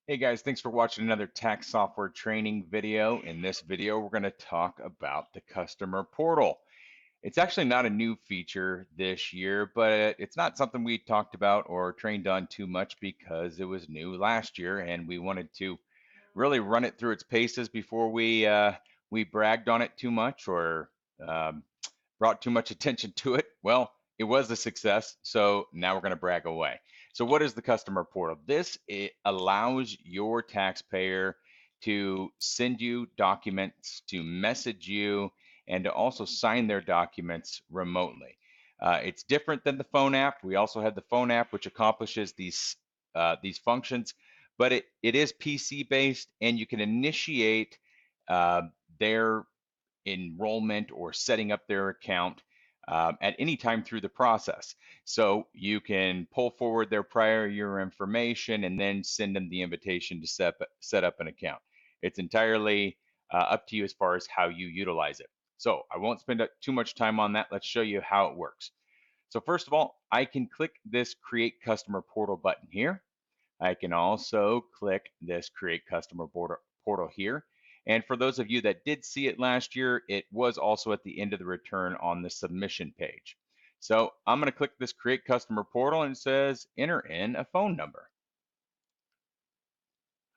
Hey guys, thanks for watching another tax software training video. In this video, we're going to talk about the customer portal. It's actually not a new feature this year, but it's not something we talked about or trained on too much because it was new last year and we wanted to really run it through its paces before we bragged on it too much or um, brought too much attention to it. Well, it was a success, so now we're going to brag away. So what is the customer portal? This it allows your taxpayer to send you documents, to message you, and to also sign their documents remotely. It's different than the phone app. We also have the phone app, which accomplishes these functions, but it is PC based, and you can initiate uh, their enrollment or setting up their account at any time through the process. So you can pull forward their prior year information and then send them the invitation to set up an account. It's entirely up to you as far as how you utilize it. So I won't spend too much time on that. Let's show you how it works. So first of all, I can click this Create Customer Portal button here. I can also click this Create Customer Portal here. And for those of you that did see it last year, it was also at the end of the return on the submission page. So I'm going to click this Create Customer Portal and it says enter in a phone number.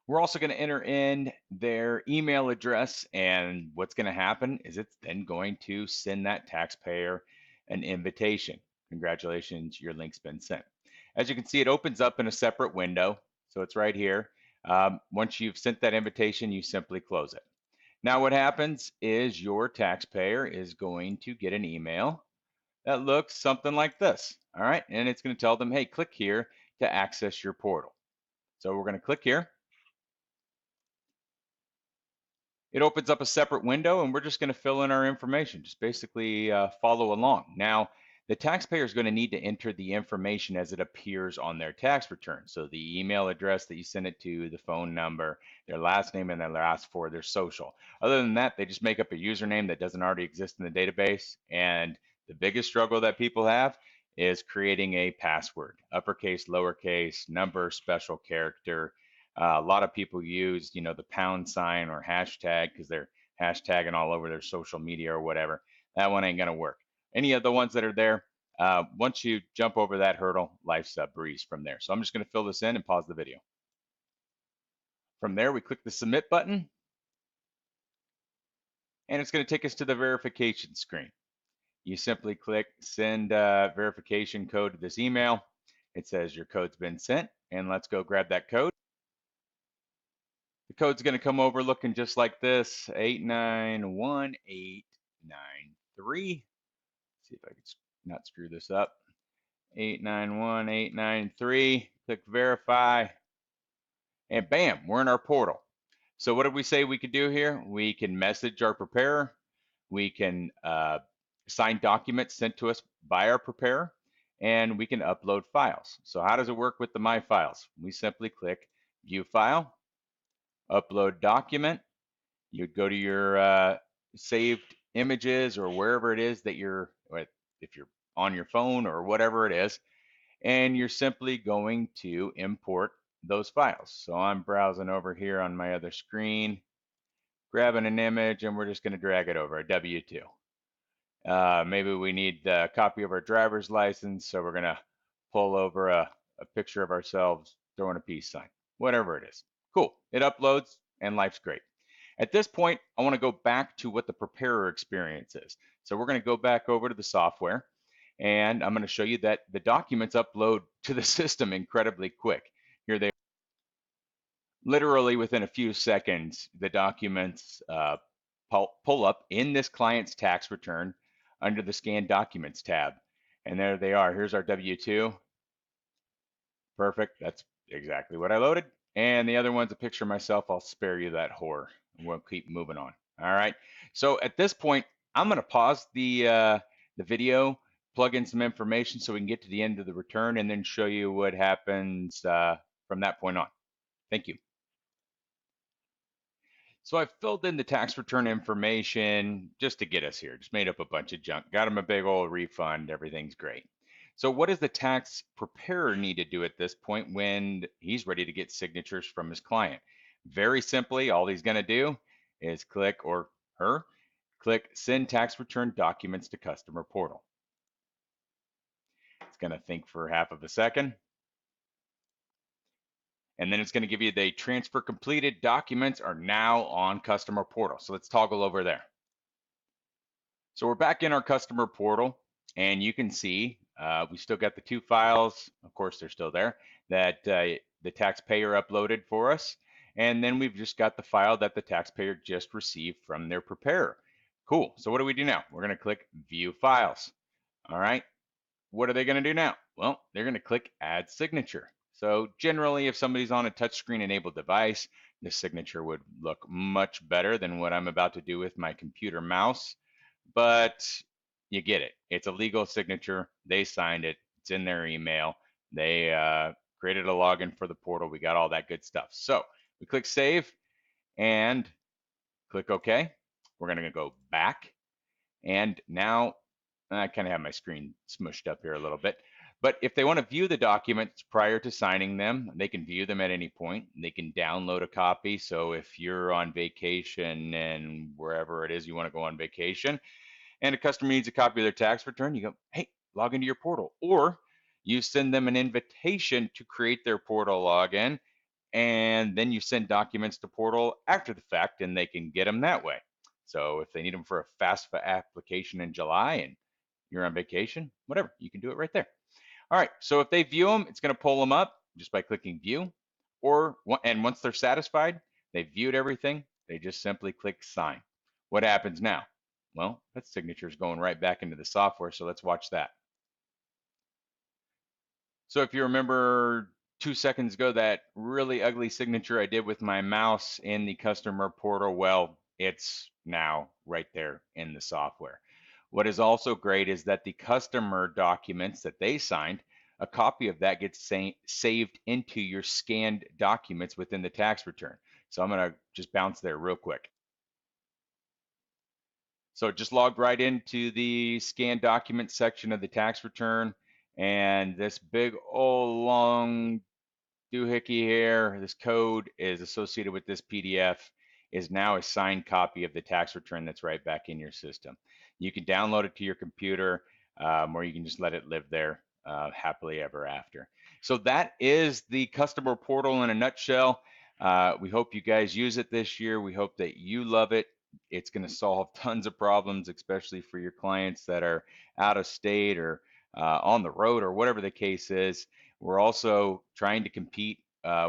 We're also going to enter in their email address, and what's going to happen is it's then going to send that taxpayer an invitation. Congratulations, your link's been sent. As you can see, it opens up in a separate window, so it's right here. Once you've sent that invitation, you simply close it. Now what happens is your taxpayer is going to get an email that looks something like this, all right? And it's going to tell them, hey, click here to access your portal. So we're going to click here. It opens up a separate window and we're just going to fill in our information, just basically follow along. Now, the taxpayer is going to need to enter the information as it appears on their tax return. So the email address that you send it to, the phone number, their last name and their last four, their social. Other than that, they just make up a username that doesn't already exist in the database. And the biggest struggle that people have is creating a password, uppercase, lowercase, number, special character. A lot of people use, the pound sign or hashtag because they're hashtagging all over their social media or whatever. That one ain't going to work. Any of the ones that are there, once you jump over that hurdle, life's a breeze from there. So I'm just going to fill this in and pause the video. From there, we click the submit button, and it's going to take us to the verification screen. You simply click send verification code to this email. It says your code's been sent, and let's go grab that code. The code's going to come over looking just like this, 891893. See if I can not screw this up. 891893. Click verify, and bam, we're in our portal. So what did we say we could do here? We can message our preparer. We can sign documents sent to us by our preparer, and we can upload files. So how does it work with the My Files? We simply click View File, Upload Document. You'd go to your saved images or wherever it is that if you're on your phone or whatever it is, and you're simply going to import those files. So I'm browsing over here on my other screen, grabbing an image, and we're just going to drag it over, a W-2. Maybe we need a copy of our driver's license, so we're going to pull over a picture of ourselves throwing a peace sign, whatever it is. Cool, it uploads and life's great. At this point, I want to go back to what the preparer experience is. So we're going to go back over to the software, and I'm going to show you that the documents upload to the system incredibly quick. Here they are. Literally within a few seconds, the documents pull up in this client's tax return under the Scan Documents tab. And there they are. Here's our W-2. Perfect. That's exactly what I loaded. And the other one's a picture of myself. I'll spare you that horror. We'll keep moving on. All right. So at this point, I'm going to pause the video, plug in some information so we can get to the end of the return, and then show you what happens from that point on. Thank you. So I filled in the tax return information just to get us here. Just made up a bunch of junk. Got them a big old refund. Everything's great. So what does the tax preparer need to do at this point when he's ready to get signatures from his client? Very simply, all he's going to do is click, or her, click Send Tax Return Documents to Customer Portal. It's going to think for half of a second. And then it's going to give you the transfer completed documents are now on Customer Portal. So let's toggle over there. So we're back in our Customer Portal, and you can see we still got the 2 files. Of course, they're still there that the taxpayer uploaded for us. And then we've just got the file that the taxpayer just received from their preparer. Cool. So what do we do now? We're going to click View Files. All right. What are they going to do now? Well, they're going to click Add Signature. So generally, if somebody's on a touchscreen enabled device, this signature would look much better than what I'm about to do with my computer mouse. But you get it. It's a legal signature. They signed it. It's in their email. They created a login for the portal. We got all that good stuff. So we click Save and click OK. We're going to go back. And now I kind of have my screen smushed up here a little bit. But if they want to view the documents prior to signing them, they can view them at any point. They can download a copy. So if you're on vacation and wherever it is you want to go on vacation, and a customer needs a copy of their tax return, you go, hey, log into your portal. Or you send them an invitation to create their portal login, and then you send documents to portal after the fact, and they can get them that way. So if they need them for a FAFSA application in July and you're on vacation, whatever, you can do it right there. All right, so if they view them, it's going to pull them up just by clicking View. And once they're satisfied, they've viewed everything, they just simply click Sign. What happens now? Well, that signature is going right back into the software, so let's watch that. So if you remember 2 seconds ago, that really ugly signature I did with my mouse in the customer portal, well, it's now right there in the software. What is also great is that the customer documents that they signed, a copy of that gets saved into your scanned documents within the tax return. So I'm going to just bounce there real quick. So just logged right into the scan document section of the tax return, and this big old long doohickey here, this code is associated with this PDF, is now a signed copy of the tax return that's right back in your system. You can download it to your computer, or you can just let it live there happily ever after. So that is the customer portal in a nutshell. We hope you guys use it this year. We hope that you love it. It's going to solve tons of problems, especially for your clients that are out of state or on the road or whatever the case is. We're also trying to compete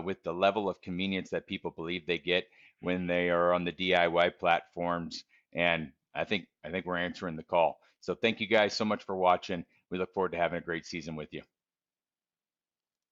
with the level of convenience that people believe they get when they are on the DIY platforms. And I think we're answering the call. So thank you guys so much for watching. We look forward to having a great season with you.